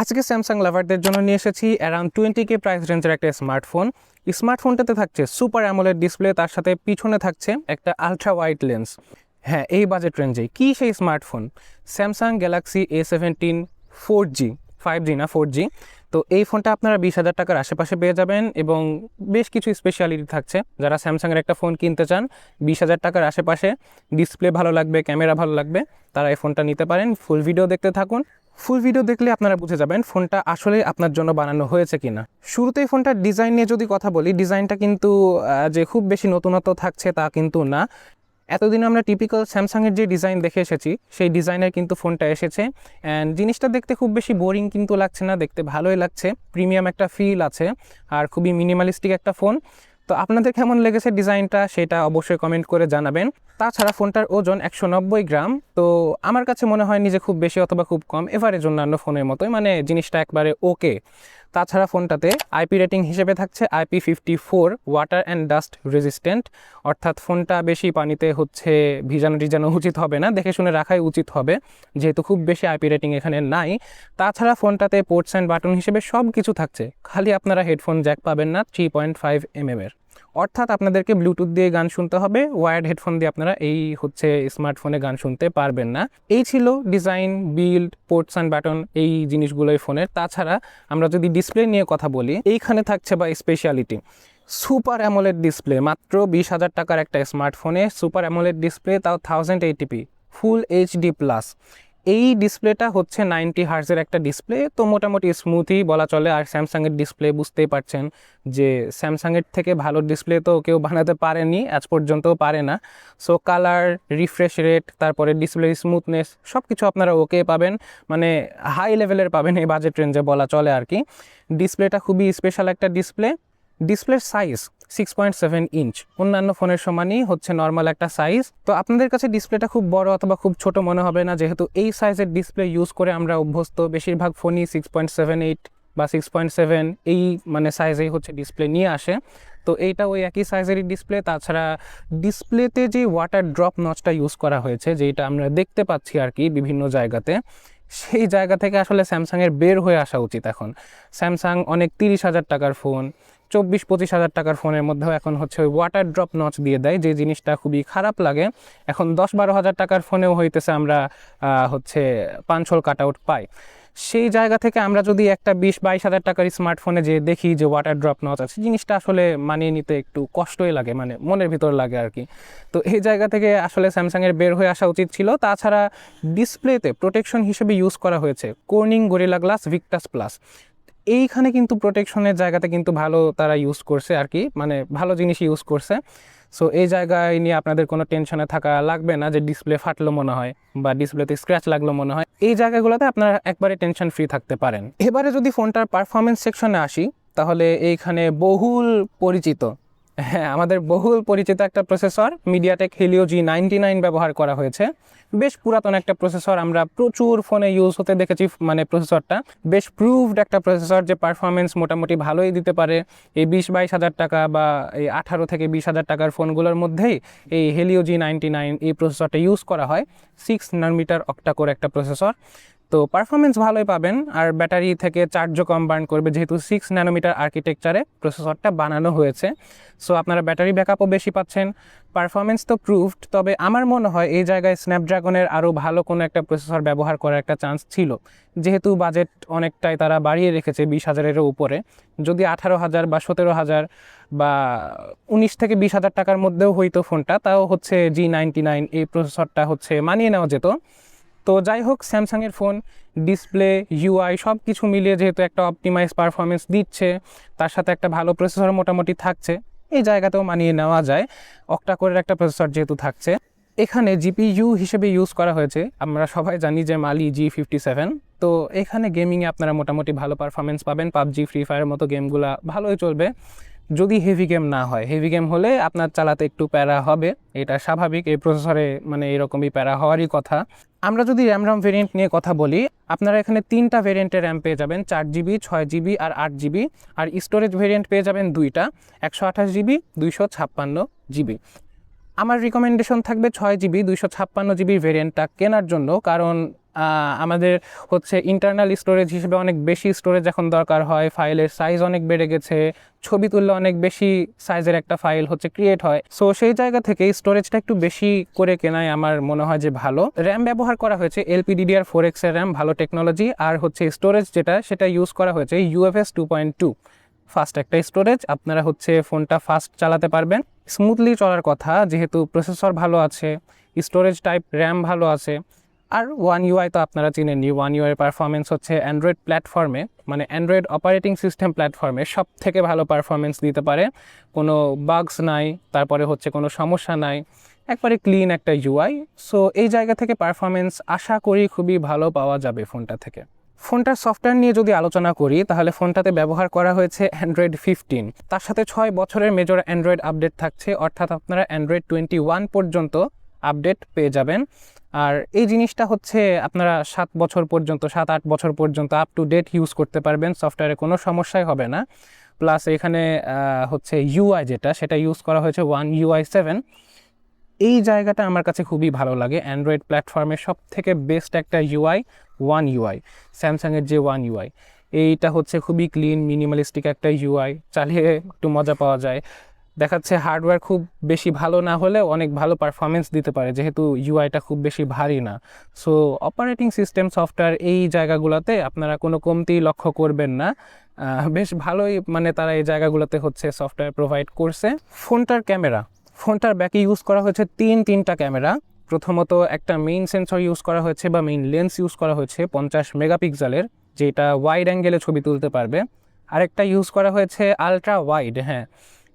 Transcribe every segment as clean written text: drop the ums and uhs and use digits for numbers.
আজকে স্যামসাং লাভারদের জন্য নিয়ে এসেছি অ্যারাউন্ড 20K প্রাইস রেঞ্জের একটা স্মার্টফোনটাতে থাকছে সুপার অ্যামোলেড ডিসপ্লে, তার সাথে পিছনে থাকছে একটা আলট্রা ওয়াইড লেন্স। হ্যাঁ, এই বাজেট রেঞ্জে কি সেই smartphone? Samsung Galaxy A17 4G, 5G না 4G। তো এই ফোনটা আপনারা 20,000 টাকার আশেপাশে পেয়ে যাবেন এবং বেশ কিছু স্পেশালিটি থাকছে। যারা স্যামসাংয়ের একটা ফোন কিনতে চান 20,000 টাকার আশেপাশে, ডিসপ্লে ভালো লাগবে, ক্যামেরা ভালো লাগবে, তারা এই ফোনটা নিতে পারেন। ফুল ভিডিও দেখতে থাকুন। ফুল ভিডিও দেখলে আপনারা বুঝে যাবেন ফোনটা আসলে আপনার জন্য বানানো হয়েছে কিনা। শুরুতেই ফোনটার ডিজাইন নিয়ে যদি কথা বলি, ডিজাইনটা কিন্তু যে খুব বেশি নতুনত্ব থাকছে তা কিন্তু না। এতদিন আমরা টিপিক্যাল স্যামসাংয়ের যে ডিজাইন দেখে এসেছি সেই ডিজাইনের কিন্তু ফোনটা এসেছে। অ্যান্ড জিনিসটা দেখতে খুব বেশি বোরিং কিন্তু লাগছে না, দেখতে ভালোই লাগছে, প্রিমিয়াম একটা ফিল আছে আর খুবই মিনিমালিস্টিক একটা ফোন। তো আপনাদের কেমন লেগেছে ডিজাইনটা সেটা অবশ্যই কমেন্ট করে জানাবেন। তাছাড়া ফোনটার ওজন 190 গ্রাম। তো আমার কাছে মনে হয় নিজে খুব বেশি অথবা খুব কম, এভারেজ অন্যান্য ফোনের মতোই, মানে জিনিসটা একবারে ওকে। তাছাড়া ফোনটাতে আইপি রেটিং হিসেবে থাকছে IP54, water and dust resistant, অর্থাৎ ফোনটা বেশি পানিতে ভিজানো উচিত হবে না, দেখে শুনে রাখাই উচিত হবে, যেহেতু খুব বেশি আইপি রেটিং এখানে নাই। তাছাড়া ফোনটাতে পোর্টস অ্যান্ড বাটন হিসেবে সব কিছু থাকছে, খালি আপনারা হেডফোন জ্যাক পাবেন না 3.5mm এর, অর্থাৎ আপনাদেরকে ব্লুটুথ দিয়ে গান শুনতে হবে, ওয়ার্ড হেডফোন দিয়ে আপনারা স্মার্টফোনে গান শুনতে পারবেন না। এই ছিল design, build, ports and button, এই জিনিসগুলোই ফোনের। তাছাড়া আমরা যদি ডিসপ্লে নিয়ে কথা বলি, এইখানে থাকছে বা স্পেশালিটি সুপার অ্যামোলেড ডিসপ্লে। মাত্র 20,000 টাকার একটা স্মার্টফোনে সুপার অ্যামোলেড ডিসপ্লে, তাও 1080p ফুল HD প্লাস। এই ডিসপ্লেটা হচ্ছে 90 হার্জের একটা ডিসপ্লে, তো মোটামুটি স্মুথই বলা চলে। আর স্যামসাংয়ের ডিসপ্লে বুঝতেই পারছেন যে স্যামসাংয়ের থেকে ভালো ডিসপ্লে তো কেউ বানাতে পারেনি, আজ পর্যন্তও পারে না। সো কালার, রিফ্রেশ রেট, তারপরে ডিসপ্লে স্মুথনেস সব কিছু আপনারা ওকে পাবেন, মানে হাই লেভেলের পাবেন এই বাজেট রেঞ্জে বলা চলে আর কি। ডিসপ্লেটা খুবই স্পেশাল একটা ডিসপ্লের সাইজ 6.7 ইঞ্চ, অন্যান্য ফোনের সমানই হচ্ছে নর্মাল একটা সাইজ। তো আপনাদের কাছে ডিসপ্লেটা খুব বড় অথবা খুব ছোট মনে হবে না, যেহেতু এই সাইজের ডিসপ্লে ইউজ করে আমরা অভ্যস্ত। বেশিরভাগ ফোনই 6.78 বা 6.7 এই মানে সাইজেই হচ্ছে ডিসপ্লে নিয়ে আসে। তো এইটা ওই একই সাইজেরই ডিসপ্লে। তাছাড়া ডিসপ্লেতে যে ওয়াটার ড্রপ নচটা ইউজ করা হয়েছে, যেটা আমরা দেখতে পাচ্ছি আর কি বিভিন্ন জায়গাতে, সেই জায়গা থেকে আসলে স্যামসাংয়ের বের হয়ে আসা উচিত এখন। স্যামসাং অনেক 30,000 টাকার ফোন, 24-25,000 টাকার ফোনের মধ্যেও এখন হচ্ছে ওই ওয়াটার ড্রপ নচ দিয়ে দেয়, যে জিনিসটা খুবই খারাপ লাগে। এখন 10-12,000 টাকার ফোনেও হইতেছে আমরা পাঞ্চল কাট আউট পাই। সেই জায়গা থেকে আমরা যদি একটা 20-22,000 টাকার স্মার্টফোনে যে দেখি যে ওয়াটার ড্রপ নচ আছে, জিনিসটা আসলে মানিয়ে নিতে একটু কষ্টই লাগে, মানে মনের ভিতর লাগে আর কি। তো এই জায়গা থেকে আসলে স্যামসাংয়ের বের হয়ে আসা উচিত ছিল। তাছাড়া ডিসপ্লেতে প্রোটেকশন হিসেবে ইউজ করা হয়েছে Corning gorilla glass Victus plus. এইখানে কিন্তু প্রোটেকশনের জায়গাতে কিন্তু ভালো তারা ইউজ করছে আর কি, মানে ভালো জিনিস ইউজ করছে। সো এই জায়গায় নিয়ে আপনাদের কোনো টেনশনে থাকা লাগবে না যে ডিসপ্লে ফাটলো মনে হয় বা ডিসপ্লেতে স্ক্র্যাচ লাগলো মনে হয়। এই জায়গাগুলোতে আপনারা একবারে টেনশন ফ্রি থাকতে পারেন। এবারে যদি ফোনটার পারফরমেন্স সেকশনে আসি, তাহলে এইখানে আমাদের বহুল পরিচিত একটা প্রসেসর মিডিয়াটেক হেলিও G99 ব্যবহার করা হয়েছে। বেশ পুরাতন একটা প্রসেসর, আমরা প্রচুর ফোনে ইউজ হতে দেখেছি। মানে প্রসেসরটা বেশ প্রুভড একটা প্রসেসর, যে পারফরমেন্স মোটামুটি ভালোই দিতে পারে। এই 20-22,000 টাকা বা এই 18-20,000 টাকার ফোনগুলোর মধ্যেই এই হেলিও G99 এই প্রসেসরটা ইউজ করা হয়। 6nm অক্টা-কোর একটা প্রসেসর, তো পারফরমেন্স ভালোই পাবেন। আর ব্যাটারি থেকে চার্জও কম বার্ন করবে, যেহেতু 6nm আর্কিটেকচারে প্রসেসরটা বানানো হয়েছে। সো আপনারা ব্যাটারি ব্যাকআপও বেশি পাচ্ছেন। পারফরমেন্স তো প্রুভড, তবে আমার মনে হয় এই জায়গায় স্ন্যাপড্রাগনের আরও ভালো কোনো একটা প্রসেসর ব্যবহার করার একটা চান্স ছিল, যেহেতু বাজেট অনেকটাই তারা বাড়িয়ে রেখেছে 20,000-এরও উপরে। যদি 18,000 বা 17,000 বা 19-20,000 টাকার মধ্যেও হইতো ফোনটা, তাও হচ্ছে G99 এই প্রসেসরটা মানিয়ে নেওয়া যেত। তো যাই হোক, স্যামসাংয়ের ফোন ডিসপ্লে, UI সব কিছু মিলিয়ে যেহেতু একটা অপটিমাইজ পারফরমেন্স দিচ্ছে, তার সাথে একটা ভালো প্রসেসর মোটামুটি থাকছে, এই জায়গাতেও মানিয়ে নেওয়া যায়। অক্টা-কোরের একটা প্রসেসর যেহেতু থাকছে, এখানে GPU হিসেবে ইউজ করা হয়েছে, আমরা সবাই জানি যে মালি G57। তো এখানে গেমিংয়ে আপনারা মোটামুটি ভালো পারফরমেন্স পাবেন, পাবজি, ফ্রি ফায়ারের মতো গেমগুলো ভালোই চলবে, যদি হেভি গেম না হয়। হেভি গেম হলে আপনার চালাতে একটু প্যারা হবে, এটা স্বাভাবিক, এই প্রসেসরে মানে এরকমই প্যারা হওয়ারই কথা। আমরা যদি র্যাম ভেরিয়েন্ট নিয়ে কথা বলি, আপনারা এখানে 3টা ভেরিয়েন্টের র্যাম পেয়ে যাবেন, 4GB, 6GB আর 8GB। আর স্টোরেজ ভেরিয়েন্ট পেয়ে যাবেন 2টা, 128GB, 256GB। আমার রিকমেন্ডেশন থাকবে 6GB 256GB ভেরিয়েন্টটা কেনার জন্য, কারণ আমাদের হচ্ছে ইন্টারনাল স্টোরেজ হিসেবে অনেক বেশি স্টোরেজ এখন দরকার হয়, ফাইলের সাইজ অনেক বেড়ে গেছে, ছবি তুললে অনেক বেশি সাইজের একটা ফাইল হচ্ছে ক্রিয়েট হয়। সো সেই জায়গা থেকে স্টোরেজটা একটু বেশি করে কেনাই আমার মনে হয় যে ভালো। র্যাম ব্যবহার করা হয়েছে LPDDR4X এর র্যাম, ভালো টেকনোলজি। আর হচ্ছে স্টোরেজ সেটা ইউজ করা হয়েছে UFS 2.2, ফাস্ট একটা স্টোরেজ। আপনারা হচ্ছে ফোনটা ফাস্ট চালাতে পারবেন, স্মুথলি চলার কথা যেহেতু প্রসেসর ভালো আছে, স্টোরেজ টাইপ র্যাম ভালো আছে। আর ওয়ান ইউআই তো আপনারা চিনেননি, ওয়ান ইউআই পারফরমেন্স হচ্ছে অ্যান্ড্রয়েড প্ল্যাটফর্মে, মানে অ্যান্ড্রয়েড অপারেটিং সিস্টেম প্ল্যাটফর্মে সব থেকে ভালো পারফরমেন্স দিতে পারে। কোনো বাগস নাই, তারপরে হচ্ছে কোনো সমস্যা নাই, একবারে ক্লিন একটা ইউআই। সো এই জায়গা থেকে পারফরমেন্স আশা করি খুবই ভালো পাওয়া যাবে ফোনটা থেকে। ফোনটার সফটওয়্যার নিয়ে যদি আলোচনা করি তাহলে ফোনটাতে ব্যবহার করা হয়েছে অ্যান্ড্রয়েড 15, তার সাথে 6 বছরের মেজর অ্যান্ড্রয়েড আপডেট থাকছে, অর্থাৎ আপনারা অ্যান্ড্রয়েড 21 পর্যন্ত আপডেট পেয়ে যাবেন। আর এই জিনিসটা হচ্ছে আপনারা 7-8 বছর পর্যন্ত আপ টু ডেট ইউজ করতে পারবেন, সফটওয়্যারে কোনো সমস্যাই হবে না। প্লাস এখানে হচ্ছে ইউআই সেটা ইউজ করা হয়েছে ওয়ান ইউআই 7। এই জায়গাটা আমার কাছে খুবই ভালো লাগে। অ্যান্ড্রয়েড প্ল্যাটফর্মের সব থেকে বেস্ট একটা ইউআই ওয়ান ইউআই, স্যামসাংয়ের যে ওয়ান ইউআই, এইটা হচ্ছে খুবই ক্লিন মিনিমালিস্টিক একটা ইউআই, চালিয়ে একটু মজা পাওয়া যায়। দেখাচ্ছে হার্ডওয়্যার খুব বেশি ভালো না হলেও অনেক ভালো পারফরমেন্স দিতে পারে যেহেতু ইউআইটা খুব বেশি ভারী না। সো অপারেটিং সিস্টেম সফটওয়্যার এই জায়গাগুলোতে আপনারা কোনো কমতি লক্ষ্য করবেন না, বেশ ভালোই মানে তারা এই জায়গাগুলোতে হচ্ছে সফটওয়্যার প্রোভাইড করছে। ফোনটার ব্যাকে ইউজ করা হয়েছে তিনটা ক্যামেরা। প্রথমত একটা মেইন সেন্সর ইউজ করা হয়েছে বা মেইন লেন্স ইউজ করা হয়েছে 50 মেগাপিক্সেলের, যেটা ওয়াইড অ্যাঙ্গেলে ছবি তুলতে পারবে। আরেকটা ইউজ করা হয়েছে আলট্রা ওয়াইড, হ্যাঁ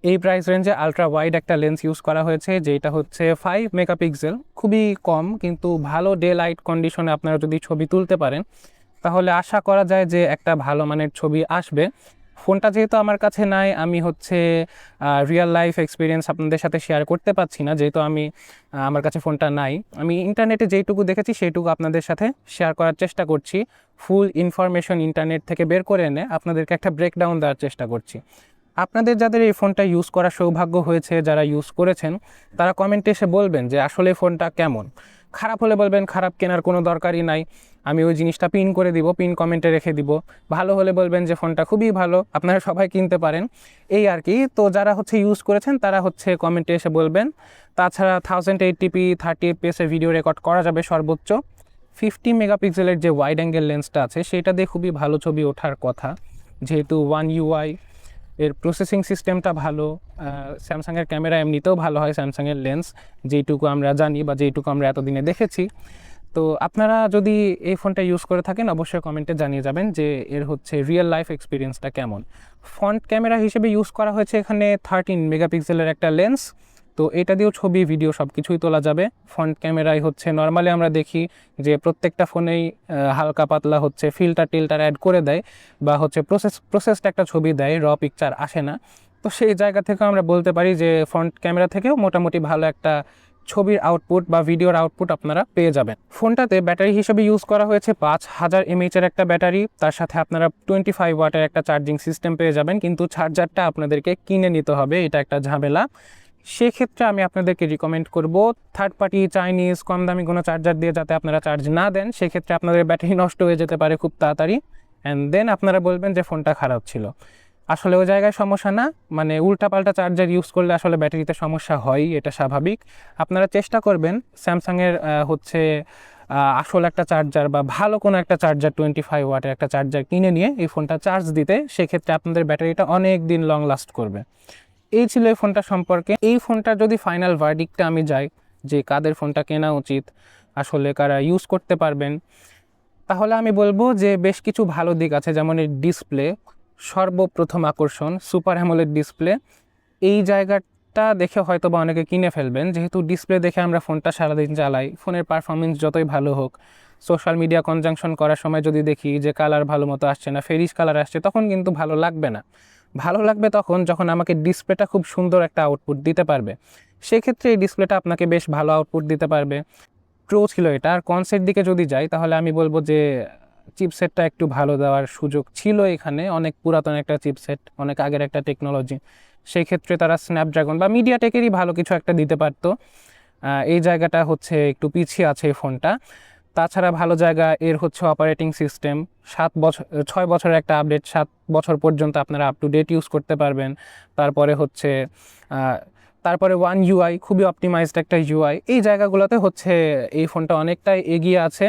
এই প্রাইস রেঞ্জে আলট্রা ওয়াইড একটা লেন্স ইউজ করা হয়েছে, যেটা হচ্ছে 5 মেগাপিক্সেল, খুবই কম কিন্তু ভালো ডে লাইট কন্ডিশনে আপনারা যদি ছবি তুলতে পারেন তাহলে আশা করা যায় যে একটা ভালো মানের ছবি আসবে। ফোনটা যেহেতু আমার কাছে নাই, আমি হচ্ছে রিয়েল লাইফ এক্সপিরিয়েন্স আপনাদের সাথে শেয়ার করতে পারছি না, যেহেতু আমার কাছে ফোনটা নাই। আমি ইন্টারনেটে যেইটুকু দেখেছি সেইটুকু আপনাদের সাথে শেয়ার করার চেষ্টা করছি, ফুল ইনফরমেশন ইন্টারনেট থেকে বের করে এনে আপনাদেরকে একটা ব্রেকডাউন দেওয়ার চেষ্টা করছি। আপনাদের যাদের এই ফোনটা ইউজ করার সৌভাগ্য হয়েছে, যারা ইউজ করেছেন, তারা কমেন্টে এসে বলবেন যে আসলে ফোনটা কেমন। খারাপ হলে বলবেন খারাপ, কেনার কোনো দরকারই নাই, আমি ওই জিনিসটা পিন করে দিব, পিন কমেন্টে রেখে দিব। ভালো হলে বলবেন যে ফোনটা খুবই ভালো, আপনারা সবাই কিনতে পারেন, এই আর কি। তো যারা হচ্ছে ইউজ করেছেন তারা হচ্ছে কমেন্টে এসে বলবেন। তাছাড়া 1080p 30 fps ভিডিও রেকর্ড করা যাবে সর্বোচ্চ। 50 মেগাপিক্সেলের যে ওয়াইড অ্যাঙ্গেল লেন্সটা আছে সেটা দিয়ে খুবই ভালো ছবি ওঠার কথা, যেহেতু ওয়ান ইউআই এর প্রসেসিং সিস্টেমটা ভালো। স্যামসাংয়ের ক্যামেরা এমনিতেও ভালো হয়, স্যামসাংয়ের লেন্স যেইটুকু আমরা জানি বা যেইটুকু আমরা এতদিনে দেখেছি। তো আপনারা যদি এই ফোনটা ইউজ করে থাকেন অবশ্যই কমেন্টে জানিয়ে যাবেন যে এর হচ্ছে রিয়েল লাইফ এক্সপিরিয়েন্সটা কেমন। ফ্রন্ট ক্যামেরা হিসেবে ইউজ করা হয়েছে এখানে 13 মেগাপিক্সেলের একটা লেন্স, তো এটা দিয়েও ছবি ভিডিও সব কিছুই তোলা যাবে। ফ্রন্ট ক্যামেরায় হচ্ছে নর্মালি আমরা দেখি যে প্রত্যেকটা ফোনেই হালকা পাতলা হচ্ছে ফিল্টার অ্যাড করে দেয় বা হচ্ছে প্রসেসড একটা ছবি দেয়, র পিকচার আসে না। তো সেই জায়গা থেকে আমরা বলতে পারি যে ফ্রন্ট ক্যামেরা থেকেও মোটামুটি ভালো একটা ছবির আউটপুট বা ভিডিওর আউটপুট আপনারা পেয়ে যাবেন। ফোনটাতে ব্যাটারি হিসেবে ইউজ করা হয়েছে 5000 mAh একটা ব্যাটারি, তার সাথে আপনারা 25 ওয়াটের একটা চার্জিং সিস্টেম পেয়ে যাবেন, কিন্তু চার্জারটা আপনাদেরকে কিনে নিতে হবে, এটা একটা ঝামেলা। সেক্ষেত্রে আমি আপনাদেরকে রিকমেন্ড করব থার্ড পার্টি চাইনিজ কম দামি কোনো চার্জার দিয়ে যাতে আপনারা চার্জ না দেন, সেক্ষেত্রে আপনাদের ব্যাটারি নষ্ট হয়ে যেতে পারে খুব তাড়াতাড়ি, অ্যান্ড দেন আপনারা বলবেন যে ফোনটা খারাপ ছিল। আসলে ওই জায়গায় সমস্যা না, মানে উল্টাপাল্টা চার্জার ইউজ করলে আসলে ব্যাটারিতে সমস্যা হয়, এটা স্বাভাবিক। আপনারা চেষ্টা করবেন স্যামসাংয়ের হচ্ছে আসল একটা চার্জার বা ভালো কোনো একটা চার্জার 25 ওয়াটের একটা চার্জার কিনে নিয়ে এই ফোনটা চার্জ দিতে, সেক্ষেত্রে আপনাদের ব্যাটারিটা অনেক দিন লং লাস্ট করবে। এই ছিল এই ফোনটা সম্পর্কে। এই ফোনটা যদি ফাইনাল ভার্ডিক্টে আমি যাই যে কাদের ফোনটা কেনা উচিত, আসলে কারা ইউজ করতে পারবেন, তাহলে আমি বলবো যে বেশ কিছু ভালো দিক আছে, যেমন এই ডিসপ্লে, সর্বপ্রথম আকর্ষণ সুপার অ্যামোলেড ডিসপ্লে। এই জায়গাটা দেখে হয়তো বা অনেকে কিনে ফেলবেন, যেহেতু ডিসপ্লে দেখে আমরা ফোনটা সারাদিন চালাই, ফোনের পারফরমেন্স যতই ভালো হোক, সোশ্যাল মিডিয়া কনজাংশন করার সময় যদি দেখি যে কালার ভালো মতো আসছে না, ফেরিশ কালার আসছে, তখন কিন্তু ভালো লাগবে না। ভালো লাগবে তখন যখন আমাকে ডিসপ্লেটা খুব সুন্দর একটা আউটপুট দিতে পারবে, সেক্ষেত্রে এই ডিসপ্লেটা আপনাকে বেশ ভালো আউটপুট দিতে পারবে। প্রো ছিল এটা। আর কনসের দিকে যদি যাই তাহলে আমি বলবো যে চিপসেটটা একটু ভালো দেওয়ার সুযোগ ছিল এখানে, অনেক পুরাতন একটা চিপসেট, অনেক আগের একটা টেকনোলজি, সেই ক্ষেত্রে তারা স্ন্যাপড্রাগন বা মিডিয়াটেকেরই ভালো কিছু একটা দিতে পারতো। এই জায়গাটা হচ্ছে একটু পিছিয়ে আছে এই ফোনটা। তাছাড়া ভালো জায়গা এর হচ্ছে অপারেটিং সিস্টেম, 6 বছরের একটা আপডেট, 7 বছর পর্যন্ত আপনারা আপ টু ডেট ইউজ করতে পারবেন। তারপরে হচ্ছে তারপরে ওয়ান ইউআই, খুবই অপটিমাইজড একটা ইউআই। এই জায়গাগুলোতে হচ্ছে এই ফোনটা অনেকটাই এগিয়ে আছে।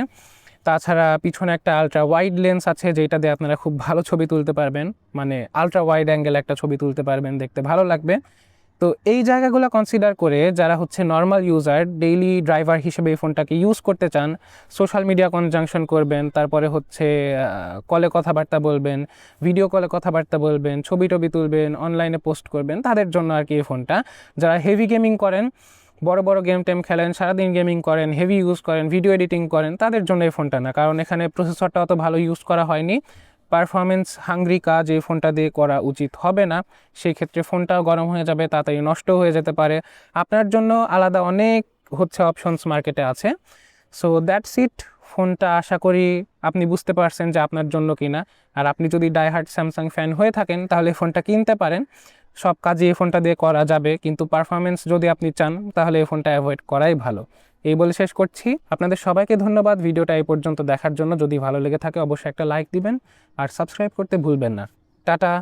তাছাড়া পিছনে একটা আলট্রা ওয়াইড লেন্স আছে, যেটা দিয়ে আপনারা খুব ভালো ছবি তুলতে পারবেন, মানে আলট্রা ওয়াইড অ্যাঙ্গেল একটা ছবি তুলতে পারবেন, দেখতে ভালো লাগবে। তো এই জায়গাগুলো কনসিডার করে যারা হচ্ছে নর্মাল ইউজার, ডেইলি ড্রাইভার হিসেবে এই ফোনটাকে ইউজ করতে চান, সোশ্যাল মিডিয়া কনজাংশন করবেন, তারপরে হচ্ছে কলে কথাবার্তা বলবেন, ভিডিও কলে কথাবার্তা বলবেন, ছবি টবি তুলবেন, অনলাইনে পোস্ট করবেন, তাদের জন্য আর কি এই ফোনটা। যারা হেভি গেমিং করেন, বড় বড় গেম টেম খেলেন, সারাদিন গেমিং করেন, হেভি ইউজ করেন, ভিডিও এডিটিং করেন, তাদের জন্য এই ফোনটা না, কারণ এখানে প্রসেসরটা অত ভালো ইউজ করা হয়নি। পারফরমেন্স হাংরি কাজ এই ফোনটা দিয়ে করা উচিত হবে না, সেই ক্ষেত্রে ফোনটাও গরম হয়ে যাবে, তাড়াতাড়ি নষ্ট হয়ে যেতে পারে। আপনার জন্য আলাদা অনেক হচ্ছে অপশনস মার্কেটে আছে। So that's it. ফোনটা আশা করি আপনি বুঝতে পারছেন যে আপনার জন্য কিনা। আর আপনি যদি ডাইহার্ড স্যামসাং ফ্যান হয়ে থাকেন তাহলে এই ফোনটা কিনতে পারেন, সব কাজই এই ফোনটা দিয়ে করা যাবে, কিন্তু পারফরমেন্স যদি আপনি চান তাহলে এই ফোনটা অ্যাভয়েড করাই ভালো। এই বলে শেষ করছি। আপনাদের সবাইকে ধন্যবাদ ভিডিওটা এই পর্যন্ত দেখার জন্য। যদি ভালো লেগে থাকে অবশ্যই একটা লাইক দিবেন আর সাবস্ক্রাইব করতে ভুলবেন না। টাটা।